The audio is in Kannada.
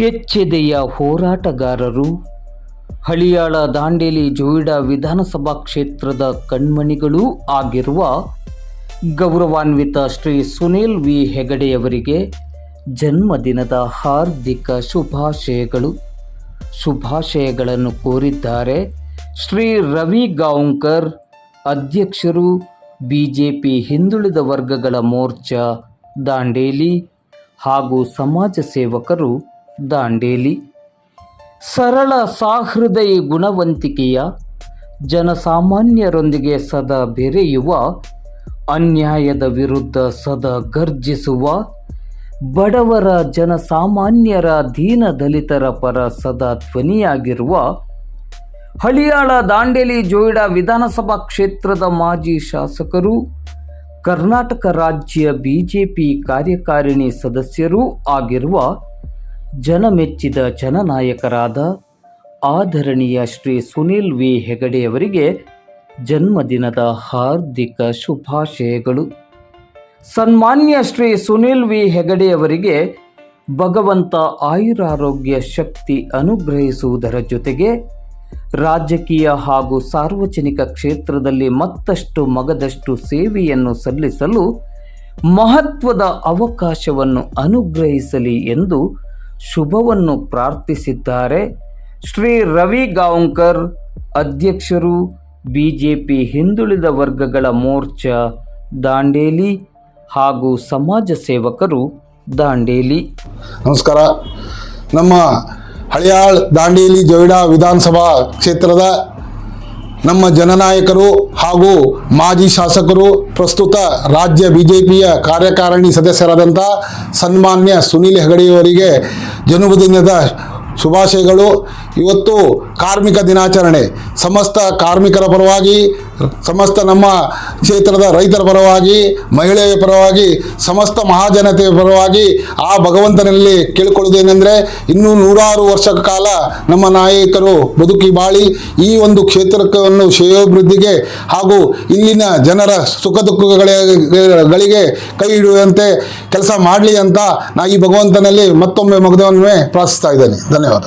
ಕೆಚ್ಚೆದೆಯ ಹೋರಾಟಗಾರರು, ಹಳಿಯಾಳ ದಾಂಡೇಲಿ ಜೋಯಿಡಾ ವಿಧಾನಸಭಾ ಕ್ಷೇತ್ರದ ಕಣ್ಮಣಿಗಳೂ ಆಗಿರುವ ಗೌರವಾನ್ವಿತ ಶ್ರೀ ಸುನೀಲ್ ವಿ ಹೆಗಡೆಯವರಿಗೆ ಜನ್ಮದಿನದ ಹಾರ್ದಿಕ ಶುಭಾಶಯಗಳನ್ನು ಕೋರಿದ್ದಾರೆ ಶ್ರೀ ರವಿ ಗಾಂವ್ಕರ್, ಅಧ್ಯಕ್ಷರು, ಬಿಜೆಪಿ ಹಿಂದುಳಿದ ವರ್ಗಗಳ ಮೋರ್ಚಾ ದಾಂಡೇಲಿ ಹಾಗೂ ಸಮಾಜ ಸೇವಕರು ದಾಂಡೇಲಿ. ಸರಳ ಸಹೃದಯಿ ಗುಣವಂತಿಕೆಯ, ಜನಸಾಮಾನ್ಯರೊಂದಿಗೆ ಸದಾ ಬೆರೆಯುವ, ಅನ್ಯಾಯದ ವಿರುದ್ಧ ಸದಾ ಗರ್ಜಿಸುವ, ಬಡವರ ಜನಸಾಮಾನ್ಯರ ದೀನದಲಿತರ ಪರ ಸದಾ ಧ್ವನಿಯಾಗಿರುವ, ಹಳಿಯಾಳ ದಾಂಡೇಲಿ ಜೋಯಿಡಾ ವಿಧಾನಸಭಾ ಕ್ಷೇತ್ರದ ಮಾಜಿ ಶಾಸಕರು, ಕರ್ನಾಟಕ ರಾಜ್ಯ ಬಿಜೆಪಿ ಕಾರ್ಯಕಾರಿಣಿ ಸದಸ್ಯರೂ ಆಗಿರುವ, ಜನಮೆಚ್ಚಿದ ಜನನಾಯಕರಾದ ಆದರಣೀಯ ಶ್ರೀ ಸುನೀಲ್ ವಿ ಹೆಗಡೆಯವರಿಗೆ ಜನ್ಮದಿನದ ಹಾರ್ದಿಕ ಶುಭಾಶಯಗಳು. ಸನ್ಮಾನ್ಯ ಶ್ರೀ ಸುನೀಲ್ ವಿ ಹೆಗಡೆಯವರಿಗೆ ಭಗವಂತ ಆಯುರಾರೋಗ್ಯ ಶಕ್ತಿ ಅನುಗ್ರಹಿಸುವುದರ ಜೊತೆಗೆ ರಾಜಕೀಯ ಹಾಗೂ ಸಾರ್ವಜನಿಕ ಕ್ಷೇತ್ರದಲ್ಲಿ ಮತ್ತಷ್ಟು ಮಗದಷ್ಟು ಸೇವೆಯನ್ನು ಸಲ್ಲಿಸಲು ಮಹತ್ವದ ಅವಕಾಶವನ್ನು ಅನುಗ್ರಹಿಸಲಿ ಎಂದು ಶುಭವನ್ನು ಪ್ರಾರ್ಥಿಸಿದ್ದಾರೆ. ಶ್ರೀ ರವಿ ಗಾಂವ್ಕರ್, ಅಧ್ಯಕ್ಷರು, ಬಿಜೆಪಿ ಹಿಂದುಳಿದ ವರ್ಗಗಳ ಮೋರ್ಚಾ ದಾಂಡೇಲಿ ಹಾಗೂ ಸಮಾಜ ಸೇವಕರು ದಾಂಡೇಲಿ. ನಮಸ್ಕಾರ. ನಮ್ಮ ಹಳಿಯಾಳ್ ದಾಂಡೇಲಿ ಜೋಯಿಡಾ ವಿಧಾನಸಭಾ ಕ್ಷೇತ್ರದ ನಮ್ಮ ಜನನಾಯಕರು ಹಾಗೂ ಮಾಜಿ ಶಾಸಕರು, ಪ್ರಸ್ತುತ ರಾಜ್ಯ ಬಿಜೆಪಿಯ ಕಾರ್ಯಕಾರಿಣಿ ಸದಸ್ಯರಾದಂಥ ಸನ್ಮಾನ್ಯ ಸುನೀಲ್ ಹೆಗಡೆಯವರಿಗೆ ಜನ್ಮದಿನದ ಶುಭಾಶಯಗಳು. ಇವತ್ತು ಕಾರ್ಮಿಕ ದಿನಾಚರಣೆ. ಸಮಸ್ತ ಕಾರ್ಮಿಕರ ಪರವಾಗಿ, ಸಮಸ್ತ ನಮ್ಮ ಕ್ಷೇತ್ರದ ರೈತರ ಪರವಾಗಿ, ಮಹಿಳೆಯ ಪರವಾಗಿ, ಸಮಸ್ತ ಮಹಾಜನತೆಯ ಪರವಾಗಿ ಆ ಭಗವಂತನಲ್ಲಿ ಕೇಳಿಕೊಳ್ಳುವುದೇನೆಂದರೆ, ಇನ್ನೂ 100 ವರ್ಷ ಕಾಲ ನಮ್ಮ ನಾಯಕರು ಬದುಕಿ ಬಾಳಿ ಈ ಒಂದು ಕ್ಷೇತ್ರವನ್ನು ಶ್ರೇಯೋಭಿವೃದ್ಧಿಗೆ ಹಾಗೂ ಇಲ್ಲಿನ ಜನರ ಸುಖ ದುಃಖಗಳಿಗೆ ಕೈ ಹಿಡಿಯುವಂತೆ ಕೆಲಸ ಮಾಡಲಿ ಅಂತ ನಾ ಈ ಭಗವಂತನಲ್ಲಿ ಮತ್ತೊಮ್ಮೆ ಮಗದವನ್ನೇ ಪ್ರಾರ್ಥಿಸ್ತಾ ಇದ್ದೇನೆ. ಧನ್ಯವಾದ.